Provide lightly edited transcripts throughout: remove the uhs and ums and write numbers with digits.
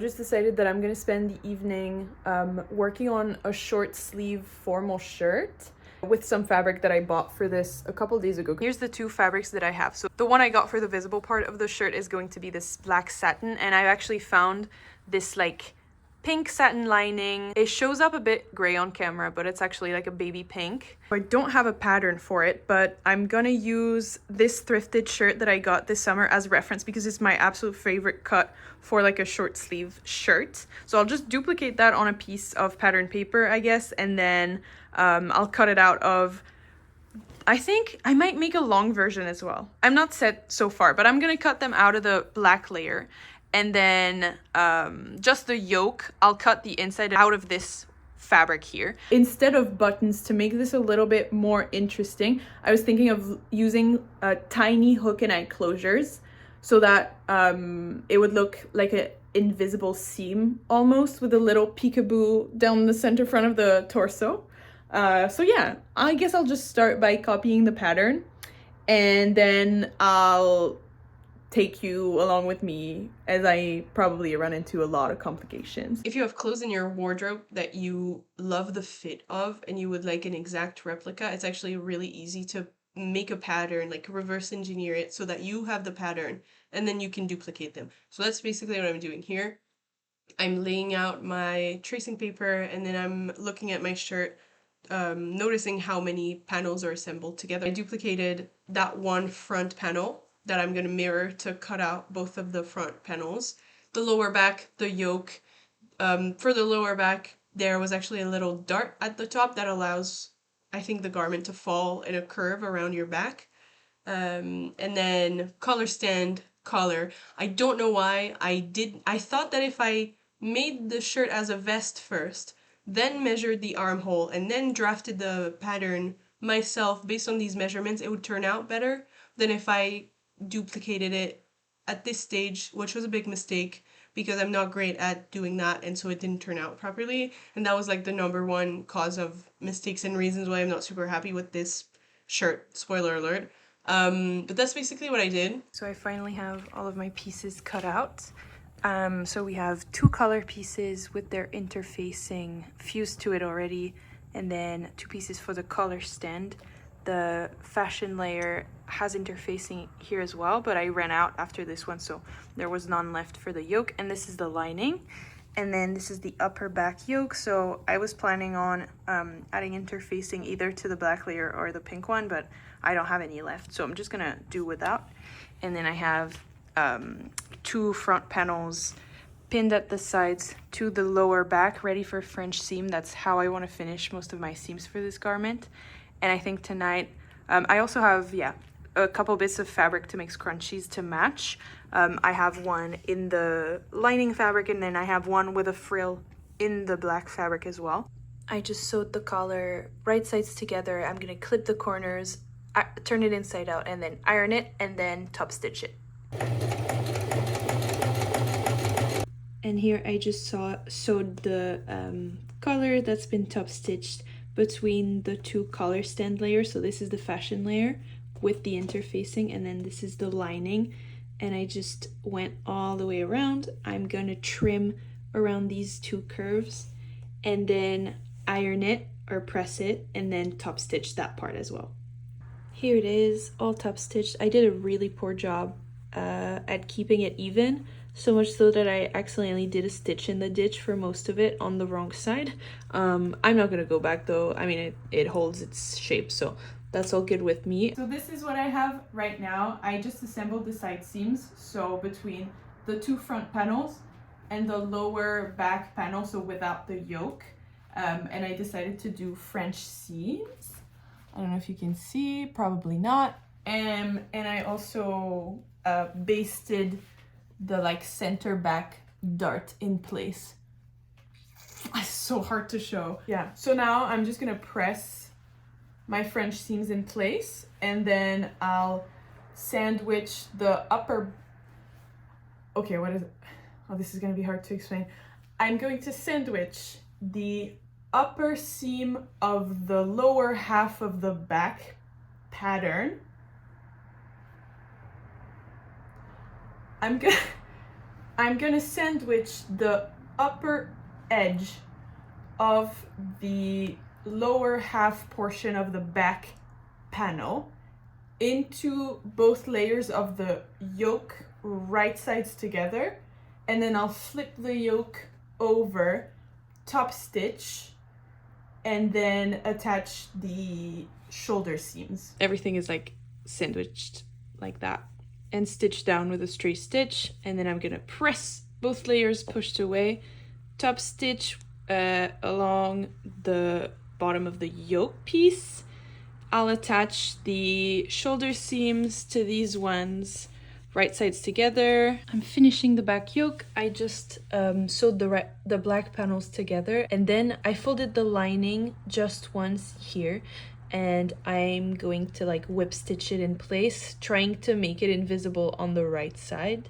Just decided that I'm gonna spend the evening working on a short sleeve formal shirt with some fabric that I bought for this a couple days ago. Here's the two fabrics that I have. So the one I got for the visible part of the shirt is going to be this black satin, and I've actually found this like pink satin lining. It shows up a bit gray on camera, but it's actually like a baby pink. I don't have a pattern for it, but I'm gonna use this thrifted shirt that I got this summer as reference because it's my absolute favorite cut for like a short sleeve shirt. So I'll just duplicate that on a piece of pattern paper, I guess, and then I'll cut it out of, I think I might make a long version as well. I'm not set so far, but I'm gonna cut them out of the black layer. And then just the yoke, I'll cut the inside out of this fabric here. Instead of buttons, to make this a little bit more interesting, I was thinking of using tiny hook and eye closures so that it would look like an invisible seam almost, with a little peekaboo down the center front of the torso. So yeah, I guess I'll just start by copying the pattern, and then I'll take you along with me as I probably run into a lot of complications. If you have clothes in your wardrobe that you love the fit of and you would like an exact replica, it's actually really easy to make a pattern, like reverse engineer it so that you have the pattern and then you can duplicate them. So that's basically what I'm doing here. I'm laying out my tracing paper and then I'm looking at my shirt, noticing how many panels are assembled together. I duplicated that one front panel that I'm going to mirror to cut out both of the front panels. The lower back, the yoke. For the lower back, there was actually a little dart at the top that allows, I think, the garment to fall in a curve around your back. And then collar stand, collar. I don't know why I thought that if I made the shirt as a vest first, then measured the armhole, and then drafted the pattern myself based on these measurements, it would turn out better than if I duplicated it at this stage, which was a big mistake because I'm not great at doing that, and so it didn't turn out properly, and that was like the number one cause of mistakes and reasons why I'm not super happy with this shirt, spoiler alert. But that's basically what I did. So I finally have all of my pieces cut out. So we have two collar pieces with their interfacing fused to it already, and then two pieces for the collar stand. The fashion layer has interfacing here as well, but I ran out after this one, so there was none left for the yoke. And this is the lining, and then this is the upper back yoke. So I was planning on adding interfacing either to the black layer or the pink one, but I don't have any left, so I'm just gonna do without. And then I have two front panels pinned at the sides to the lower back, ready for French seam. That's how I want to finish most of my seams for this garment. And I think tonight, I also have, yeah, a couple bits of fabric to make scrunchies to match. I have one in the lining fabric, and then I have one with a frill in the black fabric as well. I just sewed the collar right sides together. I'm gonna clip the corners, turn it inside out, and then iron it, and then top stitch it. And here I just sewed the collar that's been top stitched between the two collar stand layers. So this is the fashion layer with the interfacing, and then this is the lining, and I just went all the way around. I'm gonna trim around these two curves and then iron it or press it, and then top stitch that part as well. Here it is, all top stitched. I did a really poor job at keeping it even, so much so that I accidentally did a stitch in the ditch for most of it on the wrong side. I'm not gonna go back though. I mean, it holds its shape, so that's all good with me. So this is what I have right now. I just assembled the side seams, so between the two front panels and the lower back panel, so without the yoke. And I decided to do French seams. I don't know if you can see, probably not. And I also basted the like center back dart in place. It's so hard to show. Yeah, so now I'm just gonna press my French seams in place, and then I'll sandwich the upper, okay, what is it? Oh, this is gonna be hard to explain. I'm going to sandwich the upper seam of the lower half of the back pattern. I'm I'm gonna sandwich the upper edge of the lower half portion of the back panel into both layers of the yoke right sides together, and then I'll flip the yoke over, top stitch, and then attach the shoulder seams. Everything is like sandwiched like that and stitched down with a straight stitch, and then I'm gonna press both layers pushed away, top stitch along the bottom of the yoke piece. I'll attach the shoulder seams to these ones, right sides together. I'm finishing the back yoke. I just sewed the black panels together, and then I folded the lining just once here, and I'm going to like whip stitch it in place, trying to make it invisible on the right side.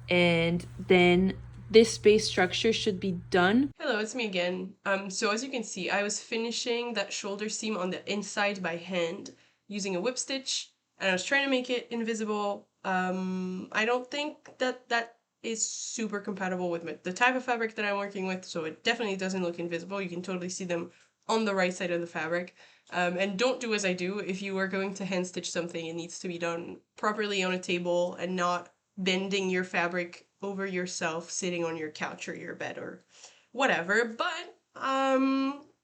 And then this base structure should be done. Hello, it's me again. So as you can see, I was finishing that shoulder seam on the inside by hand using a whip stitch, and I was trying to make it invisible. I don't think that is super compatible with the type of fabric that I'm working with, so it definitely doesn't look invisible. You can totally see them on the right side of the fabric. And don't do as I do. If you are going to hand stitch something, it needs to be done properly on a table and not bending your fabric over yourself sitting on your couch or your bed or whatever. But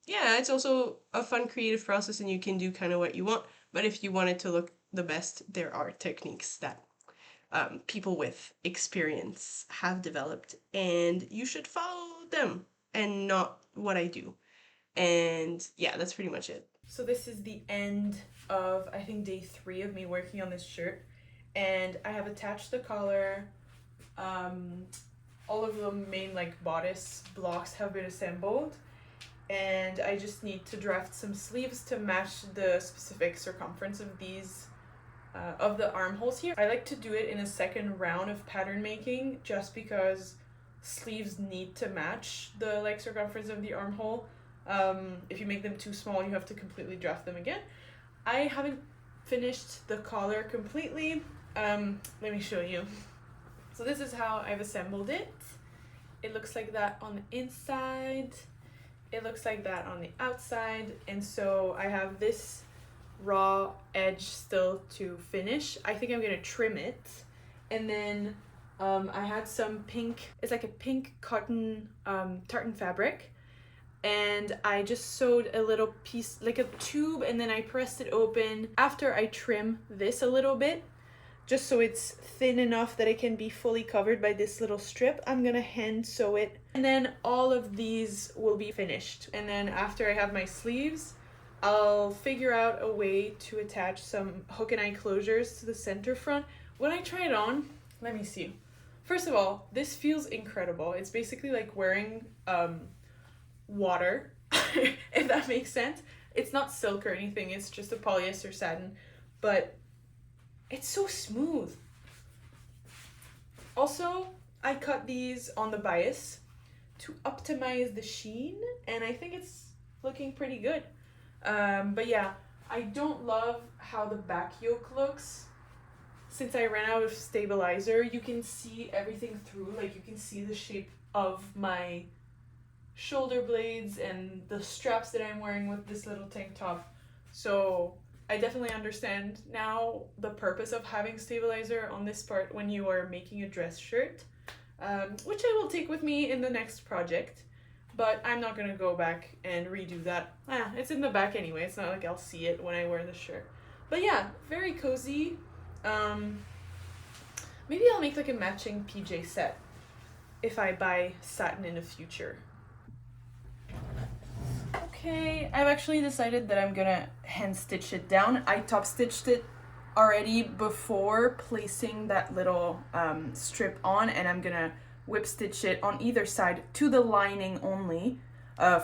yeah, it's also a fun creative process, and you can do kind of what you want. But if you want it to look the best, there are techniques that people with experience have developed, and you should follow them and not what I do. And yeah, that's pretty much it. So this is the end of, I think, day 3 of me working on this shirt, and I have attached the collar. All of the main like bodice blocks have been assembled, and I just need to draft some sleeves to match the specific circumference of these of the armholes here. I like to do it in a second round of pattern making just because sleeves need to match the like circumference of the armhole. If you make them too small, you have to completely draft them again. I haven't finished the collar completely. Let me show you. So this is how I've assembled it. It looks like that on the inside. It looks like that on the outside. And so I have this raw edge still to finish. I think I'm gonna trim it. And then I had some pink, it's like a pink cotton tartan fabric. And I just sewed a little piece, like a tube, and then I pressed it open after I trim this a little bit, just so it's thin enough that it can be fully covered by this little strip. I'm gonna hand sew it, and then all of these will be finished. And then after I have my sleeves, I'll figure out a way to attach some hook and eye closures to the center front. When I try it on, let me see. First of all, this feels incredible. It's basically like wearing water, if that makes sense. It's not silk or anything, it's just a polyester satin, but it's so smooth. Also, I cut these on the bias to optimize the sheen, and I think it's looking pretty good. But yeah, I don't love how the back yoke looks. Since I ran out of stabilizer, you can see everything through, like you can see the shape of my shoulder blades and the straps that I'm wearing with this little tank top. So I definitely understand now the purpose of having stabilizer on this part when you are making a dress shirt, which I will take with me in the next project, but I'm not gonna go back and redo that. It's in the back anyway, it's not like I'll see it when I wear the shirt. But yeah, very cozy. Maybe I'll make like a matching PJ set if I buy satin in the future. Okay, I've actually decided that I'm gonna hand stitch it down. I top stitched it already before placing that little strip on, and I'm gonna whip stitch it on either side to the lining only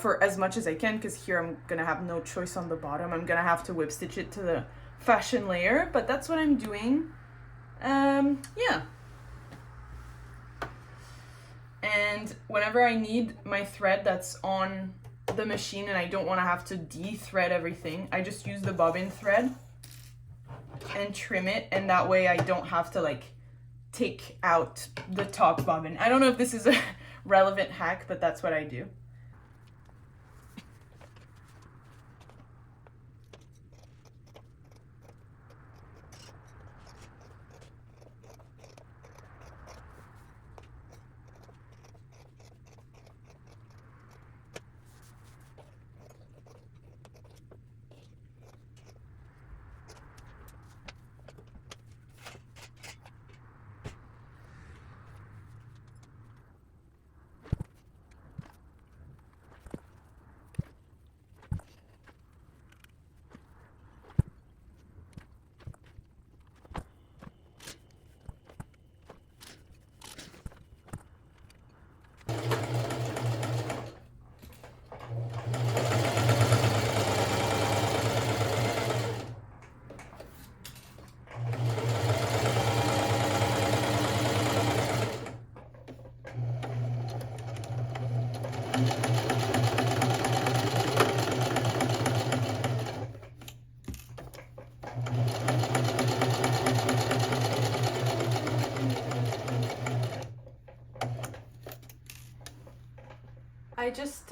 for as much as I can, because here I'm gonna have no choice on the bottom. I'm gonna have to whip stitch it to the fashion layer, but that's what I'm doing. Yeah. And whenever I need my thread that's on the machine and I don't want to have to de-thread everything, I just use the bobbin thread and trim it, and that way I don't have to like take out the top bobbin. I don't know if this is a relevant hack, but that's what I do. I just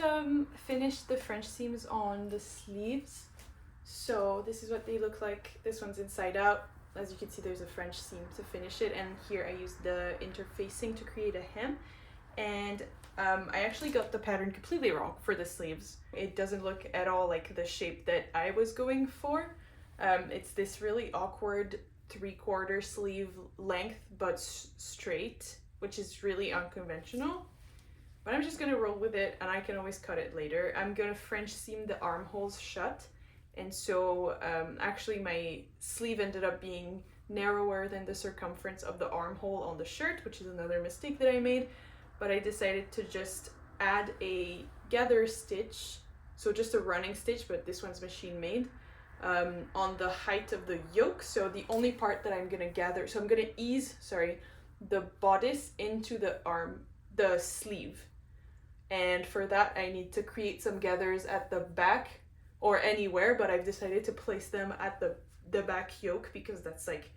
finished the French seams on the sleeves. So this is what they look like. This one's inside out. As you can see, there's a French seam to finish it. And here I used the interfacing to create a hem. And I actually got the pattern completely wrong for the sleeves. It doesn't look at all like the shape that I was going for. It's this really awkward 3/4 sleeve length, but straight, which is really unconventional. But I'm just gonna roll with it, and I can always cut it later. I'm gonna French seam the armholes shut. And so actually my sleeve ended up being narrower than the circumference of the armhole on the shirt, which is another mistake that I made. But I decided to just add a gather stitch, so just a running stitch, but this one's machine made, on the height of the yoke. So the only part that I'm gonna gather, so I'm gonna ease, the bodice into the sleeve. And for that I need to create some gathers at the back or anywhere, but I've decided to place them at the back yoke because that's like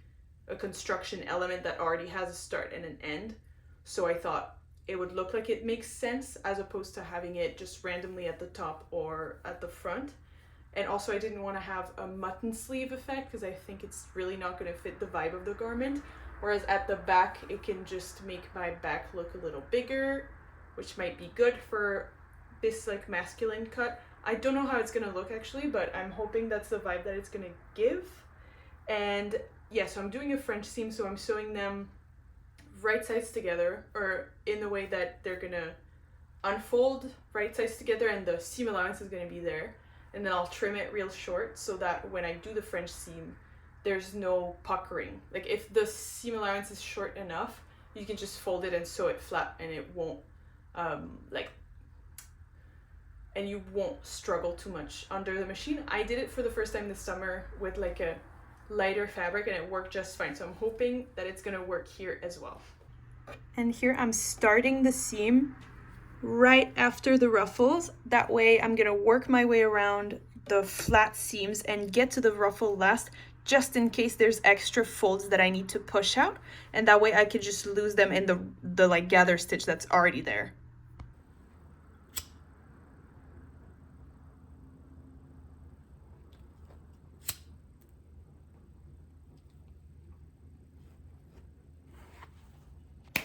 a construction element that already has a start and an end. So I thought it would look like it makes sense as opposed to having it just randomly at the top or at the front. And also I didn't want to have a mutton sleeve effect because I think it's really not going to fit the vibe of the garment. Whereas at the back, it can just make my back look a little bigger, which might be good for this like masculine cut. I don't know how it's gonna look actually, but I'm hoping that's the vibe that it's gonna give. And yeah, so I'm doing a French seam, so I'm sewing them right sides together, or in the way that they're gonna unfold right sides together, and the seam allowance is gonna be there. And then I'll trim it real short so that when I do the French seam, there's no puckering. Like if the seam allowance is short enough, you can just fold it and sew it flat, and it won't and you won't struggle too much under the machine. I did it for the first time this summer with like a lighter fabric, and it worked just fine. So I'm hoping that it's gonna work here as well. And here I'm starting the seam right after the ruffles. That way I'm gonna work my way around the flat seams and get to the ruffle last, just in case there's extra folds that I need to push out. And that way I could just lose them in the like gather stitch that's already there.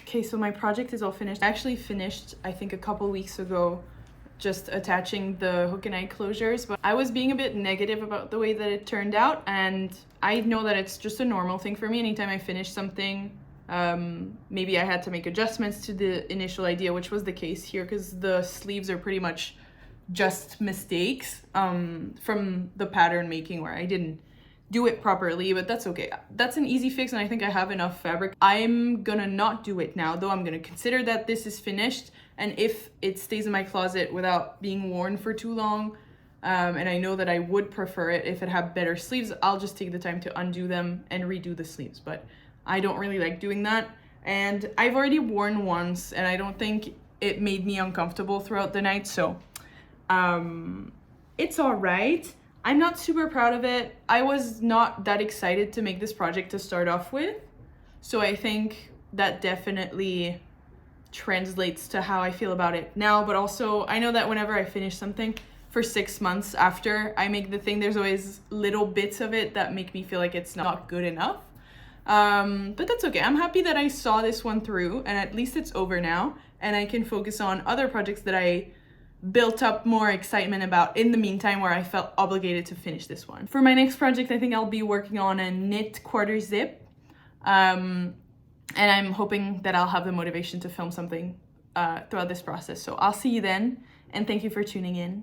Okay, so my project is all finished. I actually finished, I think, a couple weeks ago, just attaching the hook and eye closures, but I was being a bit negative about the way that it turned out, and I know that it's just a normal thing for me. Anytime I finish something, maybe I had to make adjustments to the initial idea, which was the case here, because the sleeves are pretty much just mistakes from the pattern making where I didn't do it properly, but that's okay. That's an easy fix, and I think I have enough fabric. I'm gonna not do it now though. I'm gonna consider that this is finished, and if it stays in my closet without being worn for too long, and I know that I would prefer it if it had better sleeves, I'll just take the time to undo them and redo the sleeves. But I don't really like doing that, and I've already worn once, and I don't think it made me uncomfortable throughout the night, so it's all right. I'm not super proud of it. I was not that excited to make this project to start off with. So I think that definitely translates to how I feel about it now. But also I know that whenever I finish something for 6 months after I make the thing, there's always little bits of it that make me feel like it's not good enough. But that's okay. I'm happy that I saw this one through, and at least it's over now, and I can focus on other projects that I built up more excitement about in the meantime, where I felt obligated to finish this one. For my next project, I think I'll be working on a knit quarter zip. And I'm hoping that I'll have the motivation to film something throughout this process. So I'll see you then, and thank you for tuning in.